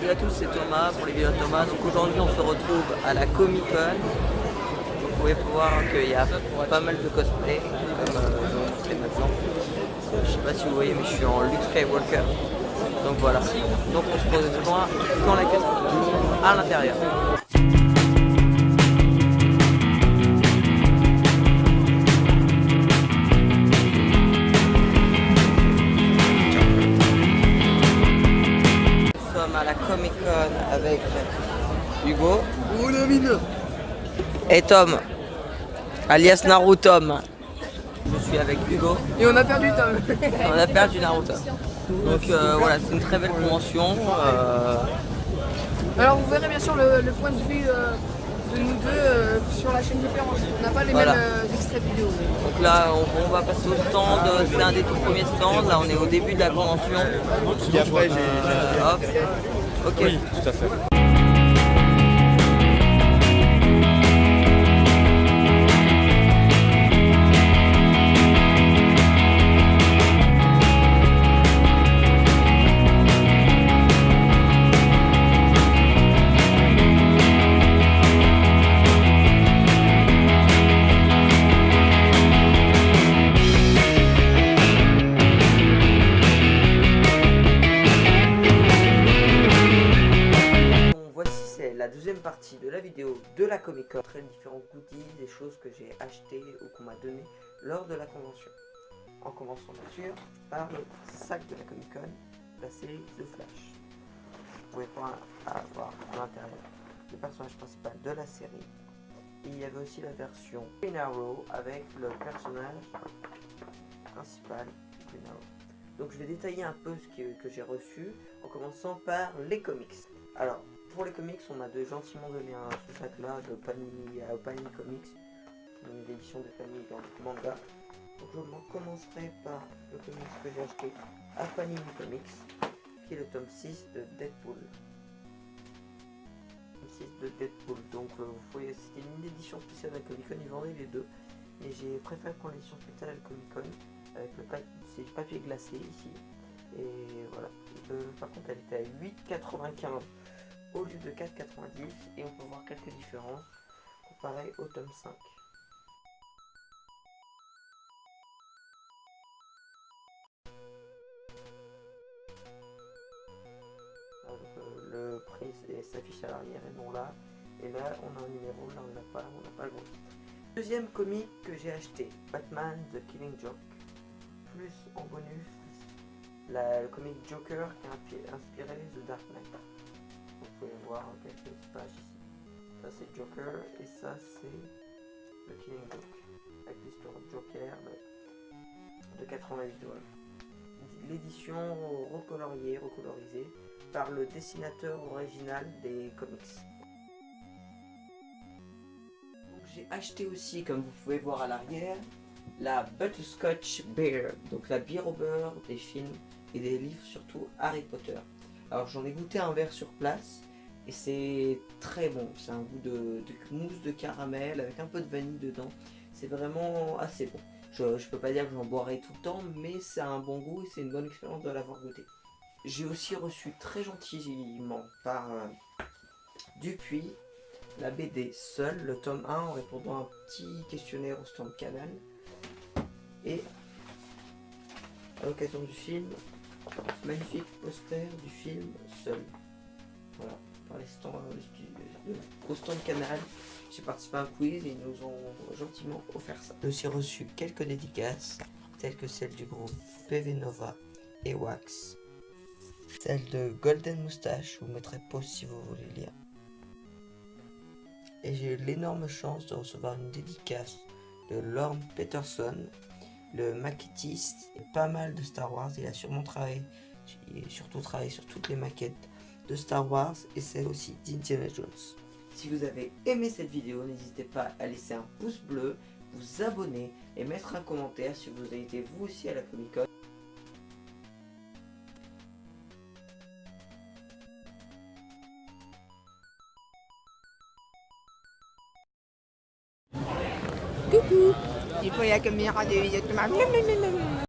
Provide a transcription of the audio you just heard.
Salut à tous, c'est Thomas pour les vidéos de Thomas. Donc aujourd'hui on se retrouve à la Comic Con. Vous pouvez voir qu'il y a pas mal de cosplay comme je vais vous montrer maintenant. Je sais pas si vous voyez mais je suis en Luke Skywalker. Donc voilà. Donc on se rejoint dans la caisse à l'intérieur. À la Comic Con avec Hugo et Tom alias Narutom. Je suis avec Hugo et on a perdu Tom. On a perdu Naruto. Donc voilà, c'est une très belle convention. Alors vous verrez bien sûr le point de vue de nous deux sur la chaîne différente. On n'a pas les mêmes extraits vidéo. Donc là on va passer au stand, c'est un des tout premiers stands. Là on est au début de la convention. Et après j'ai... Hop. Ok. Oui, tout à fait. La deuxième partie de la vidéo de la Comic Con, très différents goodies, des choses que j'ai achetées ou qu'on m'a donné lors de la convention. En commençant bien sûr par le sac de la Comic Con, la série The Flash. Vous pouvez voir à l'intérieur le personnage principal de la série. Et il y avait aussi la version Green Arrow avec le personnage principal Green Arrow. Donc je vais détailler un peu ce que j'ai reçu en commençant par les comics. Alors pour les comics, on m'a gentiment donné ce sac là de Panini Comics, l'édition de Panini dans le manga. Donc je commencerai par le comics que j'ai acheté à Panini Comics, qui est le tome 6 de Deadpool. Donc vous voyez, c'était une édition spéciale à la Comic Con, ils vendaient les deux. Mais j'ai préféré prendre l'édition spéciale à la Comic Con, avec c'est du papier glacé ici. Et voilà, par contre elle était à 8,95 au lieu de 4,90 et on peut voir quelques différences comparé au tome 5. Le prix s'affiche à l'arrière et non là. Et là on a un numéro, là on n'a pas le gros titre. Deuxième comic que j'ai acheté, Batman The Killing Joke. Plus en bonus, le comic Joker qui a inspiré The Dark Knight. Vous pouvez voir quelques pages ici. Ça c'est Joker et ça c'est le Killing Joke. Avec l'histoire de Joker de 88 dollars. L'édition recolorisée par le dessinateur original des comics. J'ai acheté aussi, comme vous pouvez voir à l'arrière, la Butterscotch Bear, donc la bière au beurre des films et des livres, surtout Harry Potter. Alors j'en ai goûté un verre sur place et c'est très bon, c'est un goût de mousse de caramel avec un peu de vanille dedans, c'est vraiment assez bon. Je peux pas dire que j'en boirai tout le temps, mais c'est un bon goût et c'est une bonne expérience de l'avoir goûté. J'ai aussi reçu très gentiment par Dupuis la BD Seul, le tome 1 en répondant à un petit questionnaire au stand Canal. Et à l'occasion du film, ce magnifique poster du film Seul. Voilà, par les stands au stand Canal. J'ai participé à un quiz et ils nous ont gentiment offert ça. J'ai aussi reçu quelques dédicaces, telles que celle du groupe PV Nova et Wax. Celle de Golden Moustache, je vous mettrai pause si vous voulez lire. Et j'ai eu l'énorme chance de recevoir une dédicace de Lorne Peterson, le maquettiste, et pas mal de Star Wars. Il a surtout travaillé sur toutes les maquettes de Star Wars et celle aussi d'Indiana Jones. Si vous avez aimé cette vidéo, n'hésitez pas à laisser un pouce bleu, vous abonner et mettre un commentaire si vous avez été vous aussi à la Comic Con. Coucou. Il faut la caméra de